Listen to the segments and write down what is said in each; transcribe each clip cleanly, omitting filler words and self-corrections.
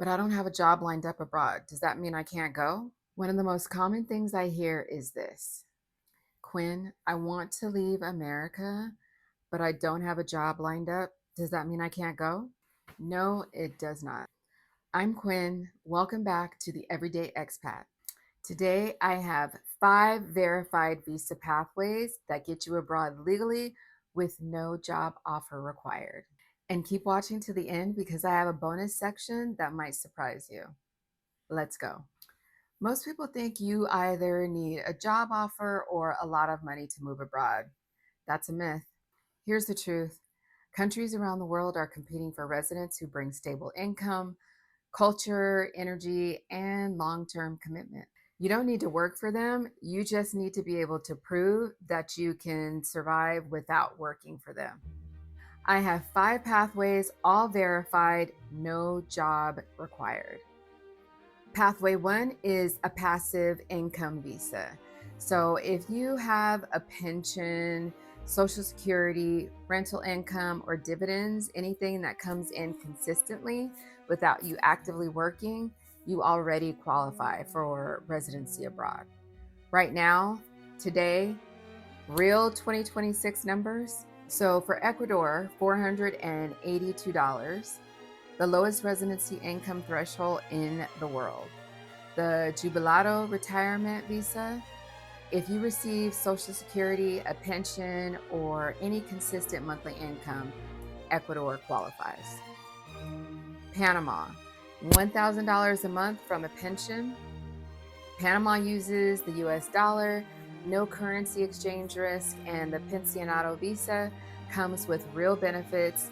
But I don't have a job lined up abroad. Does that mean I can't go? One of the most common things I hear is this: Quinn, I want to leave America, but I don't have a job lined up. Does that mean I can't go? No, it does not. I'm Quinn. Welcome back to the Everyday Expat. Today, I have 5 verified visa pathways that get you abroad legally with no job offer required. And keep watching to the end because I have a bonus section that might surprise you. Let's go. Most people think you either need a job offer or a lot of money to move abroad. That's a myth. Here's the truth: countries around the world are competing for residents who bring stable income, culture, energy, and long term commitment. You don't need to work for them, you just need to be able to prove that you can survive without working for them. I have 5 pathways, all verified, no job required. Pathway 1 is a passive income visa. So if you have a pension, Social Security, rental income, or dividends, anything that comes in consistently without you actively working, you already qualify for residency abroad. Right now, today, real 2026 numbers. So for Ecuador, $482, the lowest residency income threshold in the world. The Jubilado retirement visa: if you receive Social Security, a pension, or any consistent monthly income, Ecuador qualifies. Panama, $1,000 a month from a pension. Panama uses the US dollar, no currency exchange risk, and the Pensionado visa comes with real benefits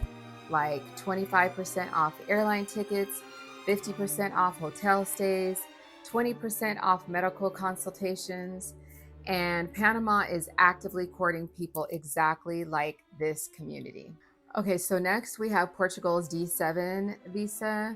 like 25% off airline tickets, 50% off hotel stays, 20% off medical consultations, and Panama is actively courting people exactly like this community. Okay, so next we have Portugal's D7 visa,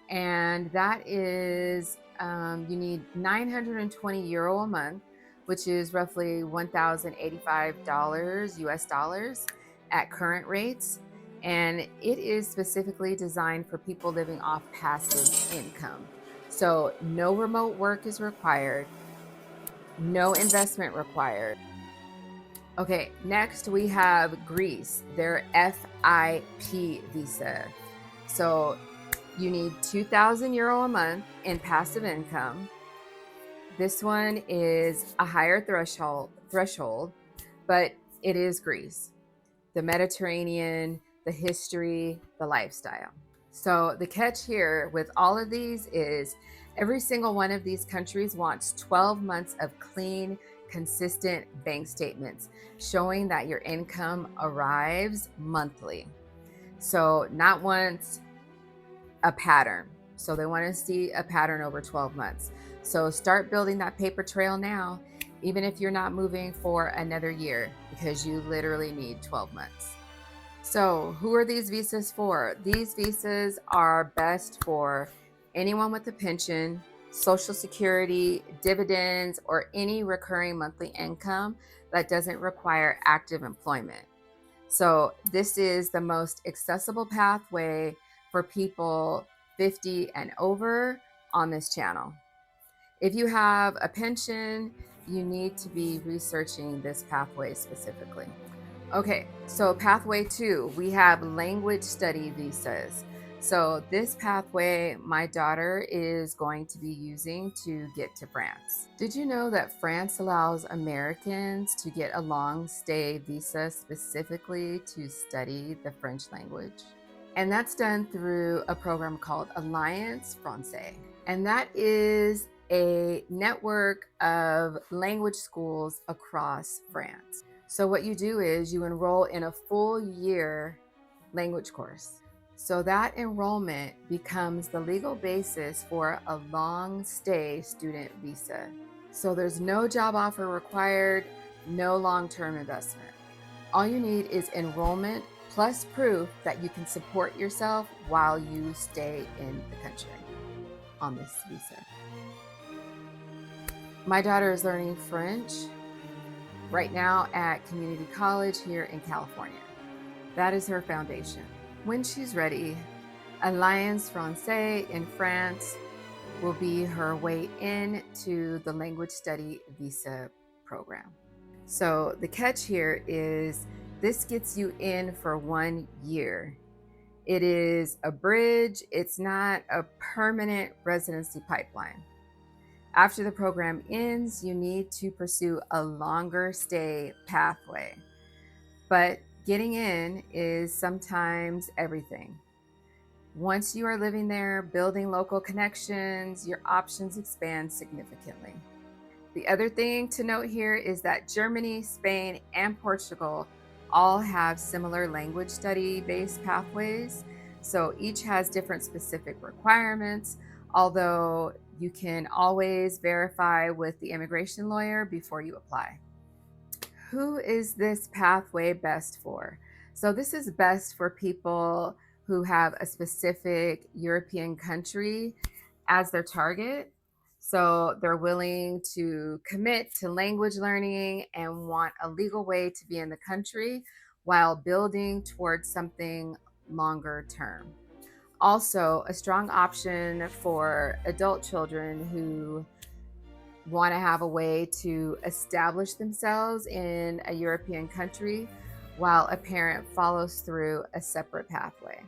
and that is you need 920 euro a month, which is roughly $1,085 US dollars at current rates. And it is specifically designed for people living off passive income. So no remote work is required, no investment required. Okay, next we have Greece, their FIP visa. So you need 2,000 euro a month in passive income. This one is a higher threshold, but it is Greece. The Mediterranean, the history, the lifestyle. So the catch here with all of these is every single one of these countries wants 12 months of clean, consistent bank statements showing that your income arrives monthly. So not once, a pattern. So they want to see a pattern over 12 months. So start building that paper trail now, even if you're not moving for another year, because you literally need 12 months. So who are these visas for? These visas are best for anyone with a pension, Social Security, dividends, or any recurring monthly income that doesn't require active employment. So this is the most accessible pathway for people 50 and over on this channel. If you have a pension, you need to be researching this pathway specifically. Okay, so pathway 2, we have language study visas. So this pathway my daughter is going to be using to get to France. Did you know that France allows Americans to get a long stay visa specifically to study the French language? And that's done through a program called Alliance Française. And that is a network of language schools across France. So what you do is you enroll in a full year language course. So that enrollment becomes the legal basis for a long stay student visa. So there's no job offer required, no long-term investment. All you need is enrollment plus proof that you can support yourself while you stay in the country on this visa. My daughter is learning French right now at community college here in California. That is her foundation. When she's ready, Alliance Française in France will be her way in to the language study visa program. So the catch here is this gets you in for 1 year. It is a bridge, it's not a permanent residency pipeline. After the program ends, you need to pursue a longer stay pathway. But getting in is sometimes everything. Once you are living there, building local connections, your options expand significantly. The other thing to note here is that Germany, Spain, and Portugal all have similar language study-based pathways. So each has different specific requirements, although you can always verify with the immigration lawyer before you apply. Who is this pathway best for? So this is best for people who have a specific European country as their target. So they're willing to commit to language learning and want a legal way to be in the country while building towards something longer term. Also, a strong option for adult children who want to have a way to establish themselves in a European country while a parent follows through a separate pathway.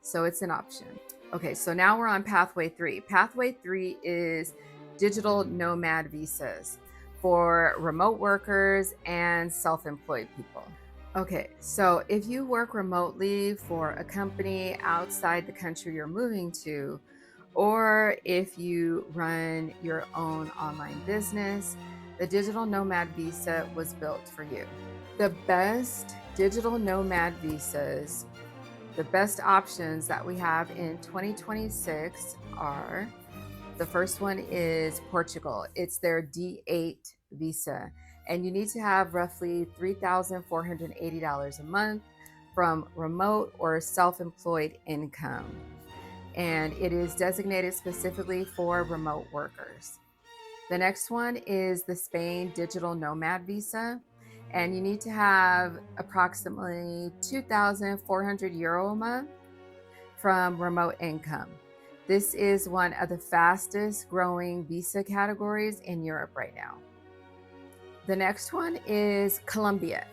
So it's an option. Okay, so now we're on pathway 3. Pathway 3 is digital nomad visas for remote workers and self-employed people. Okay, so if you work remotely for a company outside the country you're moving to, or if you run your own online business, the digital nomad visa was built for you. The best digital nomad visas, the best options that we have in 2026 are, the first one is Portugal. It's their D8 visa, and you need to have roughly $3,480 a month from remote or self-employed income. And it is designated specifically for remote workers. The next one is the Spain Digital Nomad Visa, and you need to have approximately 2,400 euro a month from remote income. This is one of the fastest growing visa categories in Europe right now. The next one is Colombia.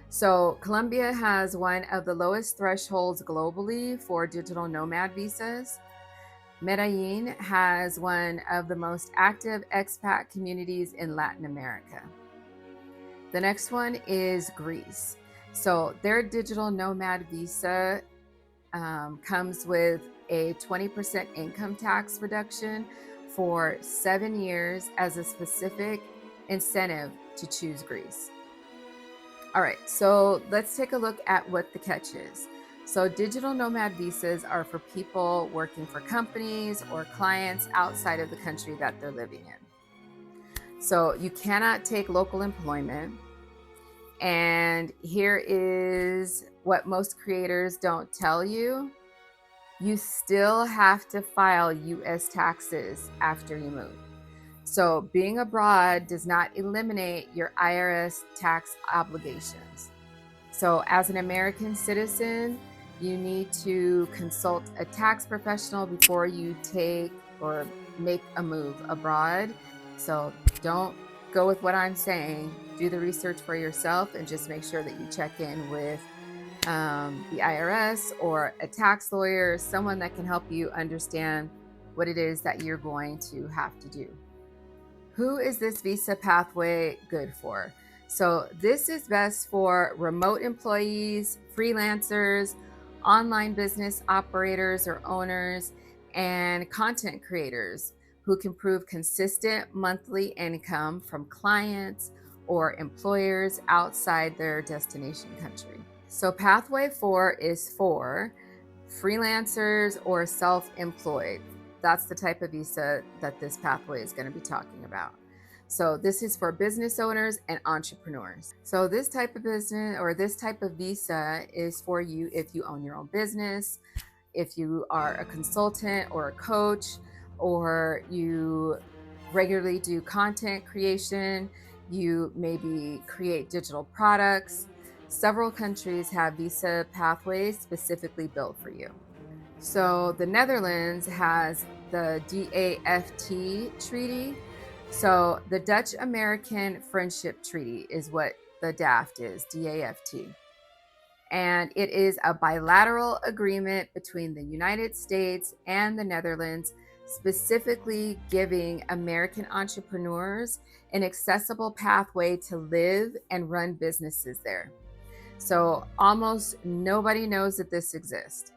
So Colombia has one of the lowest thresholds globally for digital nomad visas. Medellin has one of the most active expat communities in Latin America. The next one is Greece. So their digital nomad visa comes with a 20% income tax reduction for 7 years as a specific incentive to choose Greece. All right, so let's take a look at what the catch is. So digital nomad visas are for people working for companies or clients outside of the country that they're living in. So you cannot take local employment. And here is what most creators don't tell you. You still have to file US taxes after you move. So being abroad does not eliminate your IRS tax obligations. So as an American citizen, you need to consult a tax professional before you take or make a move abroad. So don't go with what I'm saying. Do the research for yourself and just make sure that you check in with the IRS or a tax lawyer, someone that can help you understand what it is that you're going to have to do. Who is this visa pathway good for? So this is best for remote employees, freelancers, online business operators or owners, and content creators who can prove consistent monthly income from clients or employers outside their destination country. So pathway 4 is for freelancers or self-employed. That's the type of visa that this pathway is going to be talking about. So this is for business owners and entrepreneurs. So this type of business or this type of visa is for you if you own your own business, if you are a consultant or a coach, or you regularly do content creation, you maybe create digital products. Several countries have visa pathways specifically built for you. So the Netherlands has the DAFT treaty. So the Dutch American Friendship Treaty is what the DAFT is, DAFT. And it is a bilateral agreement between the United States and the Netherlands, specifically giving American entrepreneurs an accessible pathway to live and run businesses there. So almost nobody knows that this exists.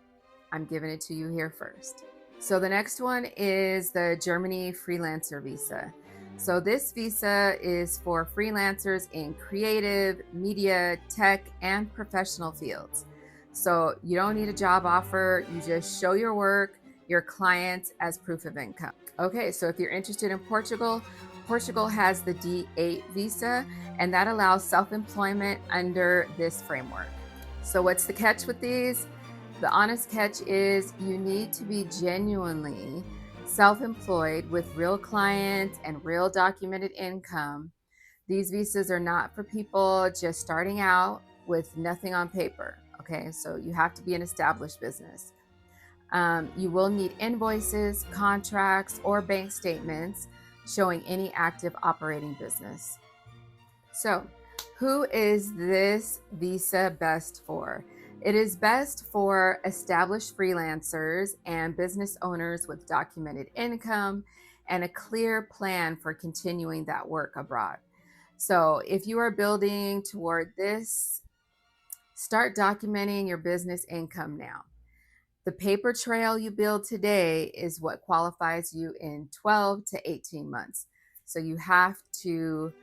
I'm giving it to you here first. So the next one is the Germany Freelancer visa. So this visa is for freelancers in creative, media, tech, and professional fields. So you don't need a job offer. You just show your work, your clients as proof of income. Okay, so if you're interested in Portugal, Portugal has the D8 visa, and that allows self-employment under this framework. So what's the catch with these? The honest catch is you need to be genuinely self-employed with real clients and real documented income. These visas are not for people just starting out with nothing on paper. Okay, so you have to be an established business. You will need invoices, contracts, or bank statements showing any active operating business. So, who is this visa best for? It is best for established freelancers and business owners with documented income and a clear plan for continuing that work abroad. So, if you are building toward this, start documenting your business income now. The paper trail you build today is what qualifies you in 12 to 18 months. So, you have to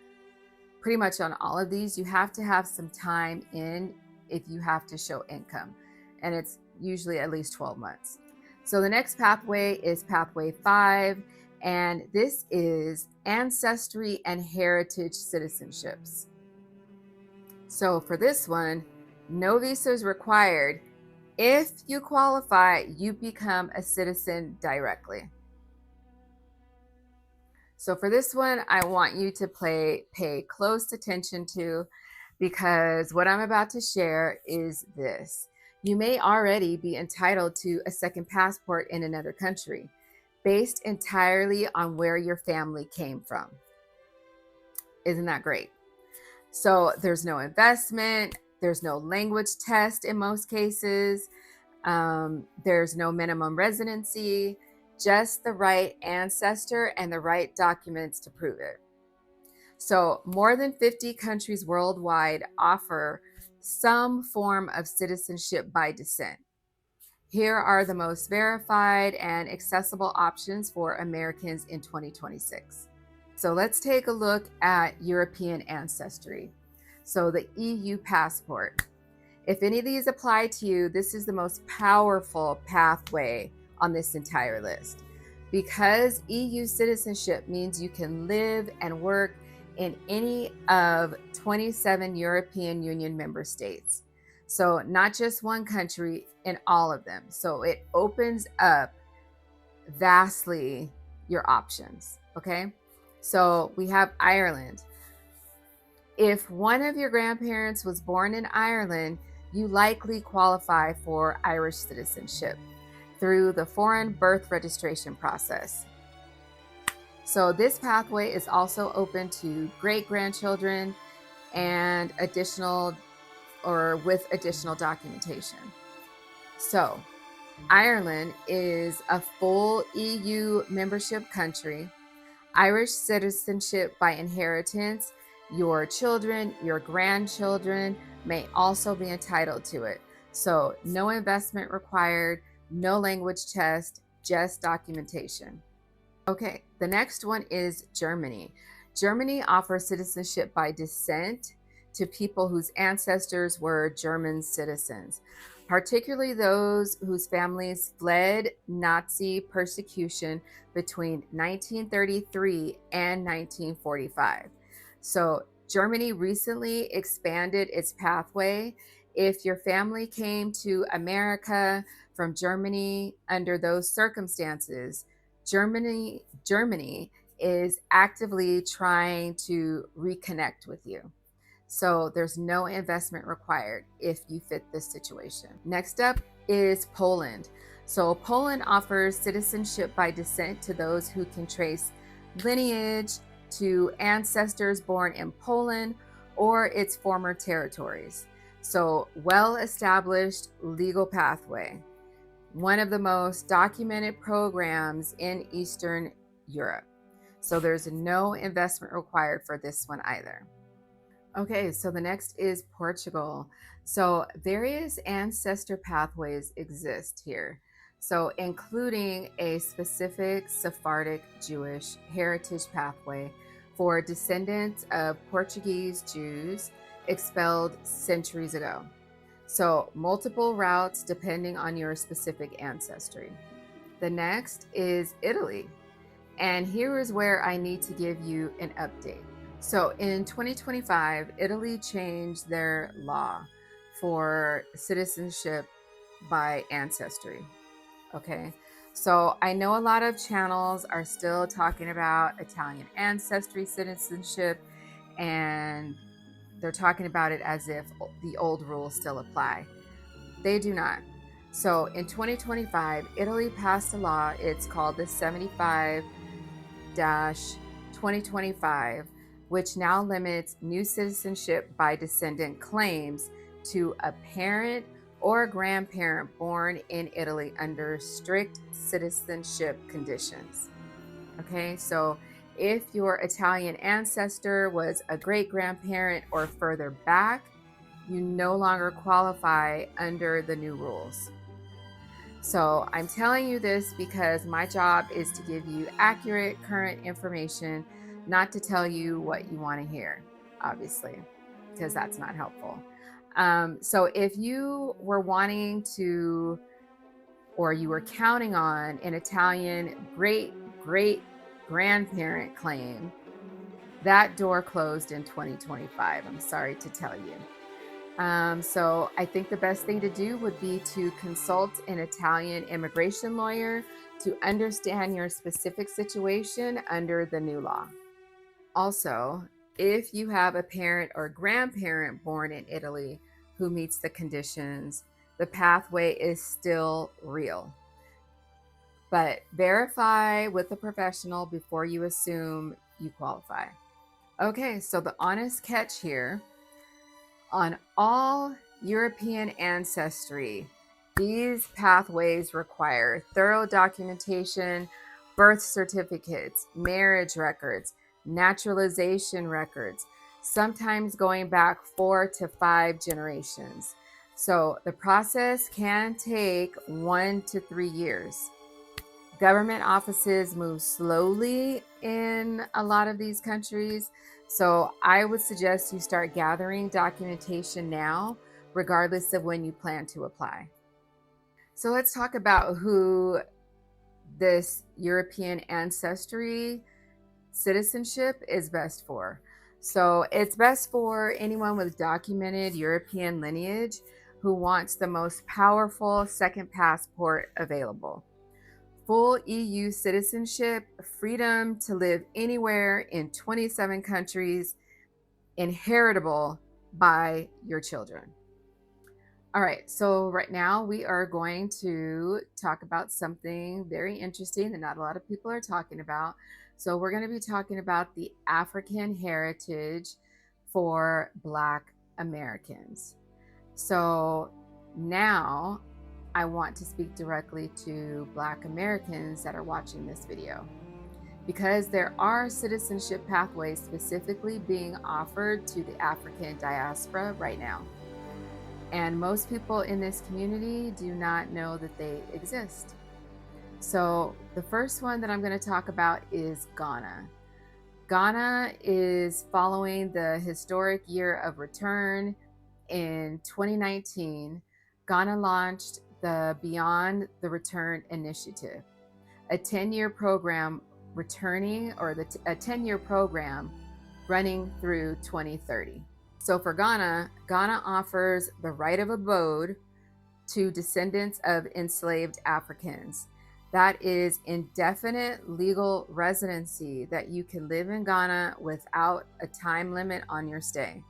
pretty much on all of these, you have to have some time in if you have to show income, and it's usually at least 12 months. So the next pathway is pathway 5, and this is ancestry and heritage citizenships. So for this one, no visa is required. If you qualify, you become a citizen directly. So for this one, I want you to pay close attention to, because what I'm about to share is this. You may already be entitled to a second passport in another country, based entirely on where your family came from. Isn't that great? So there's no investment, there's no language test in most cases, there's no minimum residency, just the right ancestor and the right documents to prove it. So more than 50 countries worldwide offer some form of citizenship by descent. Here are the most verified and accessible options for Americans in 2026. So let's take a look at European ancestry. So the EU passport. If any of these apply to you, this is the most powerful pathway on this entire list, because EU citizenship means you can live and work in any of 27 European Union member states. So not just one country, in all of them. So it opens up vastly your options, okay? So we have Ireland. If one of your grandparents was born in Ireland, you likely qualify for Irish citizenship through the foreign birth registration process. So this pathway is also open to great-grandchildren and with additional documentation. So Ireland is a full EU membership country. Irish citizenship by inheritance. Your children, your grandchildren may also be entitled to it. So no investment required, no language test, just documentation. Okay, the next one is Germany. Germany offers citizenship by descent to people whose ancestors were German citizens, particularly those whose families fled Nazi persecution between 1933 and 1945. So Germany recently expanded its pathway. If your family came to America from Germany under those circumstances, Germany is actively trying to reconnect with you. So there's no investment required if you fit this situation. Next up is Poland. So Poland offers citizenship by descent to those who can trace lineage to ancestors born in Poland or its former territories. So well-established legal pathway, one of the most documented programs in Eastern Europe. So there's no investment required for this one either. Okay, so the next is Portugal. So various ancestor pathways exist here. So including a specific Sephardic Jewish heritage pathway for descendants of Portuguese Jews expelled centuries ago. So multiple routes depending on your specific ancestry. The next is Italy. And here is where I need to give you an update. So in 2025, Italy changed their law for citizenship by ancestry. Okay. So I know a lot of channels are still talking about Italian ancestry citizenship, and they're talking about it as if the old rules still apply. They do not. So in 2025, Italy passed a law. It's called the 75-2025, which now limits new citizenship by descendant claims to a parent or grandparent born in Italy under strict citizenship conditions. Okay, so if your Italian ancestor was a great grandparent or further back, you no longer qualify under the new rules. So I'm telling you this because my job is to give you accurate, current information, not to tell you what you want to hear, obviously, because that's not helpful. So if you were wanting to, or you were counting on an Italian great grandparent claim, that door closed in 2025. I'm sorry to tell you. So I think the best thing to do would be to consult an Italian immigration lawyer to understand your specific situation under the new law. Also, if you have a parent or grandparent born in Italy who meets the conditions, the pathway is still real. But verify with a professional before you assume you qualify. Okay, so the honest catch here: on all European ancestry, these pathways require thorough documentation, birth certificates, marriage records, naturalization records, sometimes going back 4 to 5 generations. So the process can take 1 to 3 years. Government offices move slowly in a lot of these countries. So I would suggest you start gathering documentation now, regardless of when you plan to apply. So let's talk about who this European ancestry citizenship is best for. So it's best for anyone with documented European lineage who wants the most powerful second passport available. Full EU citizenship, freedom to live anywhere in 27 countries, inheritable by your children. All right, so right now we are going to talk about something very interesting that not a lot of people are talking about. So we're going to be talking about the African heritage for Black Americans. So now I want to speak directly to Black Americans that are watching this video, because there are citizenship pathways specifically being offered to the African diaspora right now. And most people in this community do not know that they exist. So the first one that I'm going to talk about is Ghana. Ghana is following the historic year of return. In 2019, Ghana launched the Beyond the Return Initiative, a 10-year program a 10-year program running through 2030. So for Ghana offers the right of abode to descendants of enslaved Africans. That is indefinite legal residency, that you can live in Ghana without a time limit on your stay.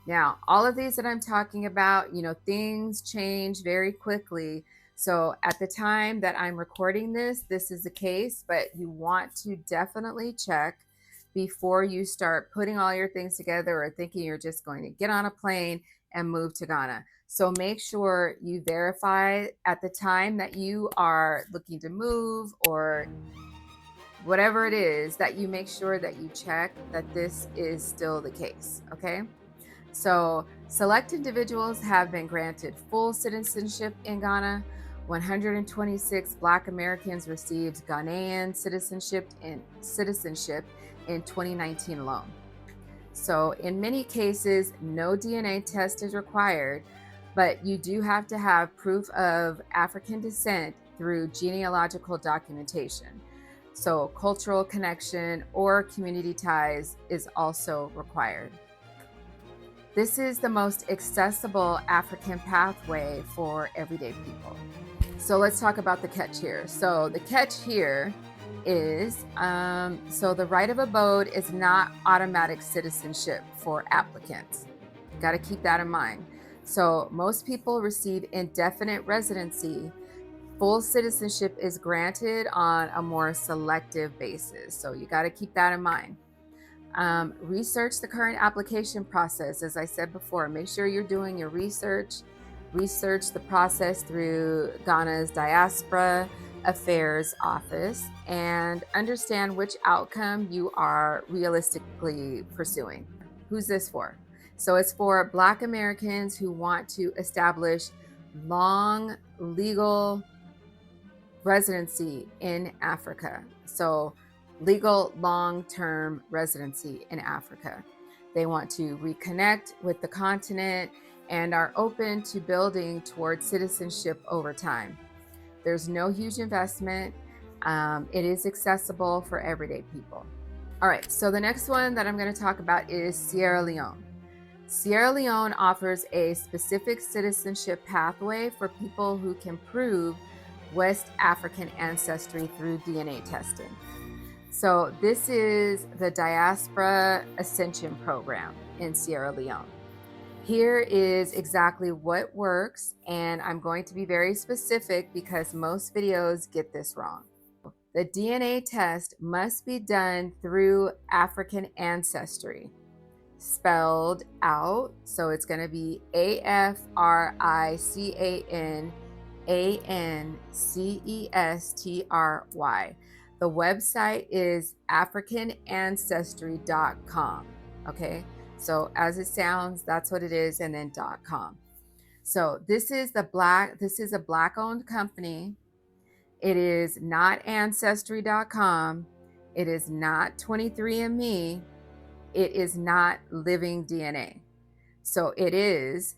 Now, all of these that I'm talking about, things change very quickly. So at the time that I'm recording this, this is the case, but you want to definitely check before you start putting all your things together or thinking you're just going to get on a plane and move to Ghana. So make sure you verify at the time that you are looking to move or whatever it is, that you make sure that you check that this is still the case, okay? So select individuals have been granted full citizenship in Ghana. 126 Black Americans received Ghanaian citizenship in 2019 alone. So in many cases, no DNA test is required, but you do have to have proof of African descent through genealogical documentation. So cultural connection or community ties is also required. This is the most accessible African pathway for everyday people. So let's talk about the catch here. So the catch here is, so the right of abode is not automatic citizenship for applicants. Got to keep that in mind. So most people receive indefinite residency. Full citizenship is granted on a more selective basis. So you got to keep that in mind. Research the current application process. As I said before, make sure you're doing your research. Research the process through Ghana's Diaspora Affairs Office and understand which outcome you are realistically pursuing. Who's this for? So it's for Black Americans who want to establish long legal residency in Africa. So legal long-term residency in Africa. They want to reconnect with the continent and are open to building towards citizenship over time. There's no huge investment. It is accessible for everyday people. All right, so the next one that I'm going to talk about is Sierra Leone. Sierra Leone offers a specific citizenship pathway for people who can prove West African ancestry through DNA testing. So this is the Diaspora Ascension Program in Sierra Leone. Here is exactly what works, and I'm going to be very specific because most videos get this wrong. The DNA test must be done through African Ancestry, spelled out. So it's going to be AFRICANANCESTRY. The website is africanancestry.com. Okay, so as it sounds, that's what it is, and then .com. So this is a Black-owned company. It is not Ancestry.com. It is not 23andMe. It is not Living DNA. So it is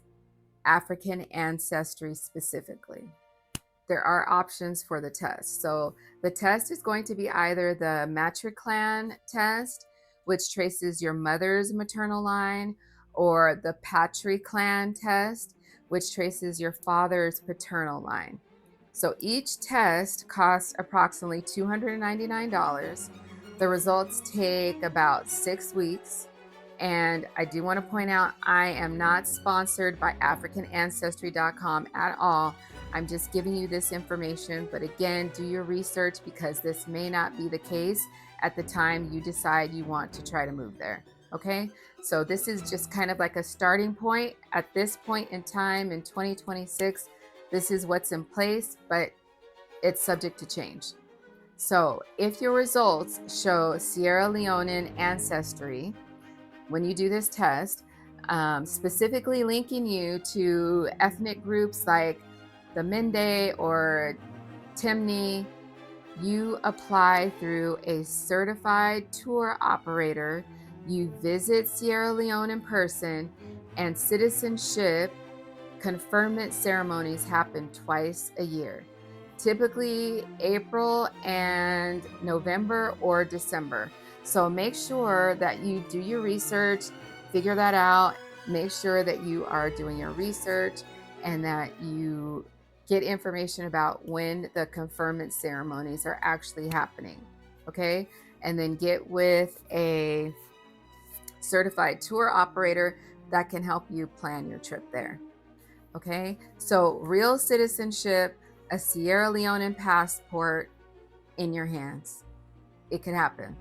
African Ancestry specifically. There are options for the test. So the test is going to be either the Matriclan test, which traces your mother's maternal line, or the Patriclan test, which traces your father's paternal line. So each test costs approximately $299. The results take about 6 weeks. And I do want to point out, I am not sponsored by AfricanAncestry.com at all. I'm just giving you this information. But again, do your research because this may not be the case at the time you decide you want to try to move there. Okay, so this is just kind of like a starting point. At this point in time in 2026, this is what's in place, but it's subject to change. So if your results show Sierra Leonean ancestry, when you do this test, specifically linking you to ethnic groups like the Mende or Timni, you apply through a certified tour operator. You visit Sierra Leone in person, and citizenship conferment ceremonies happen twice a year, typically April and November or December. So make sure that you do your research, figure that out, make sure that you are doing your research and that you get information about when the conferment ceremonies are actually happening, okay? And then get with a certified tour operator that can help you plan your trip there, okay? So real citizenship a Sierra Leonean passport in your hands. It could happen.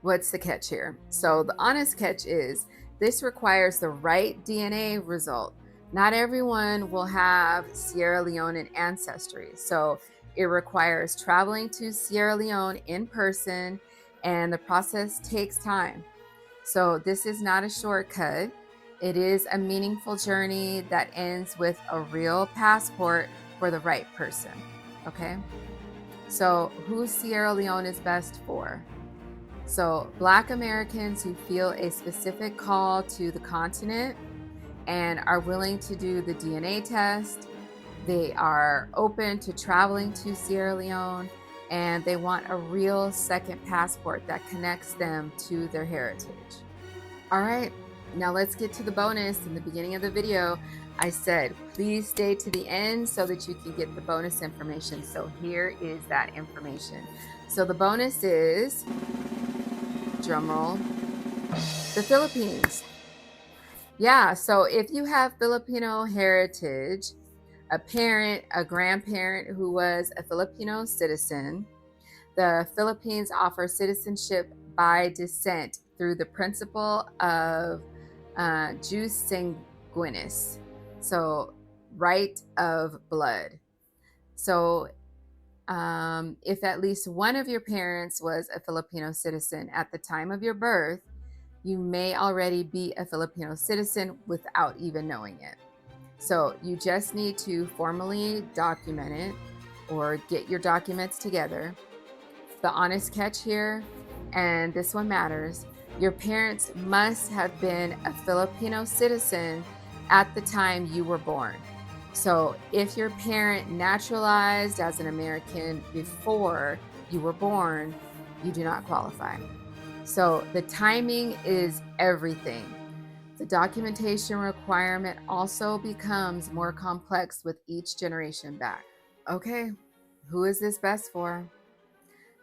What's the catch here? So the honest catch is this requires the right DNA result. Not everyone will have Sierra Leonean ancestry. So it requires traveling to Sierra Leone in person, and the process takes time. So this is not a shortcut. It is a meaningful journey that ends with a real passport for the right person. Okay? So who Sierra Leone is best for? So Black Americans who feel a specific call to the continent and are willing to do the DNA test. They are open to traveling to Sierra Leone, and they want a real second passport that connects them to their heritage. All right, now let's get to the bonus. In the beginning of the video, I said, please stay to the end so that you can get the bonus information. So here is that information. So the bonus is, drumroll, the Philippines. Yeah, so if you have Filipino heritage, a parent, a grandparent who was a Filipino citizen, the Philippines offers citizenship by descent through the principle of jus sanguinis, so right of blood. So if at least one of your parents was a Filipino citizen at the time of your birth, you may already be a Filipino citizen without even knowing it. So you just need to formally document it or get your documents together. The honest catch here, and this one matters, your parents must have been a Filipino citizen at the time you were born. So if your parent naturalized as an American before you were born, you do not qualify. So the timing is everything. The documentation requirement also becomes more complex with each generation back. Okay, who is this best for?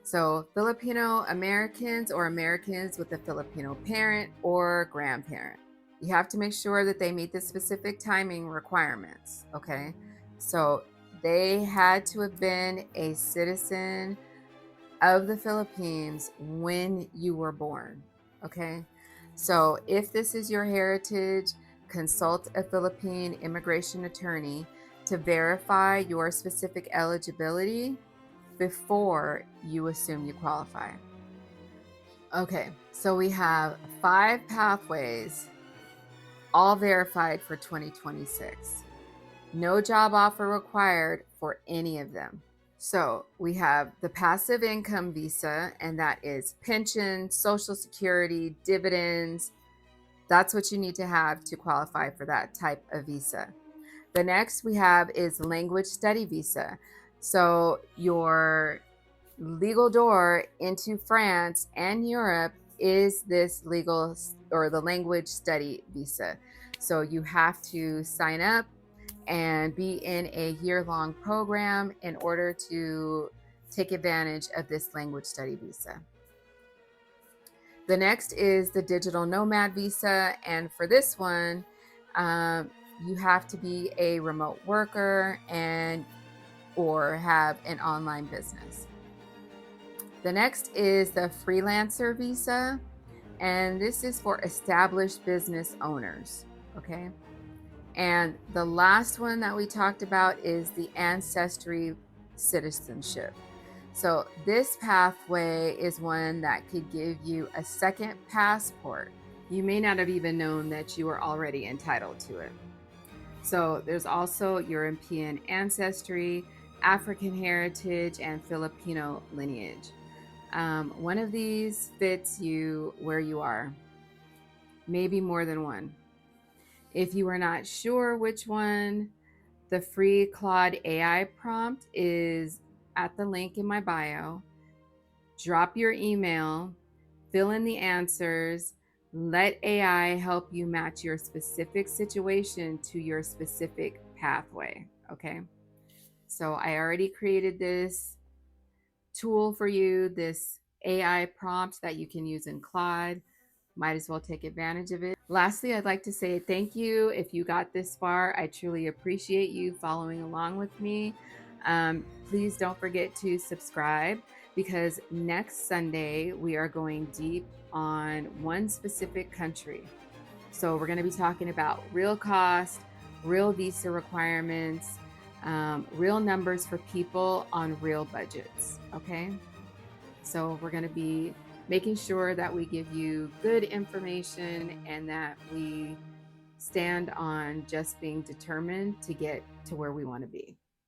So Filipino Americans or Americans with a Filipino parent or grandparent. You have to make sure that they meet the specific timing requirements, okay? So they had to have been a citizen of the Philippines when you were born, okay? So if this is your heritage, consult a Philippine immigration attorney to verify your specific eligibility before you assume you qualify. Okay, so we have 5 pathways, all verified for 2026. No job offer required for any of them. So we have the passive income visa, and that is pension, Social Security, dividends. That's what you need to have to qualify for that type of visa. The next we have is language study visa. So your legal door into France and Europe is this legal or the language study visa. So you have to sign up and be in a year-long program in order to take advantage of this language study visa. The next is the digital nomad visa, and for this one, you have to be a remote worker and or have an online business. The next is the freelancer visa, and this is for established business owners, okay? And the last one that we talked about is the Ancestry citizenship. So this pathway is one that could give you a second passport. You may not have even known that you were already entitled to it. So there's also European ancestry, African heritage, and Filipino lineage. One of these fits you where you are, maybe more than one. If you are not sure which one, the free Claude AI prompt is at the link in my bio. Drop your email, fill in the answers, let AI help you match your specific situation to your specific pathway, okay? So I already created this tool for you, this AI prompt that you can use in Claude. Might as well take advantage of it. Lastly, I'd like to say thank you if you got this far. I truly appreciate you following along with me. Please don't forget to subscribe, because next Sunday we are going deep on one specific country. So we're going to be talking about real cost, real visa requirements, real numbers for people on real budgets. Okay. So we're going to be making sure that we give you good information and that we stand on just being determined to get to where we want to be.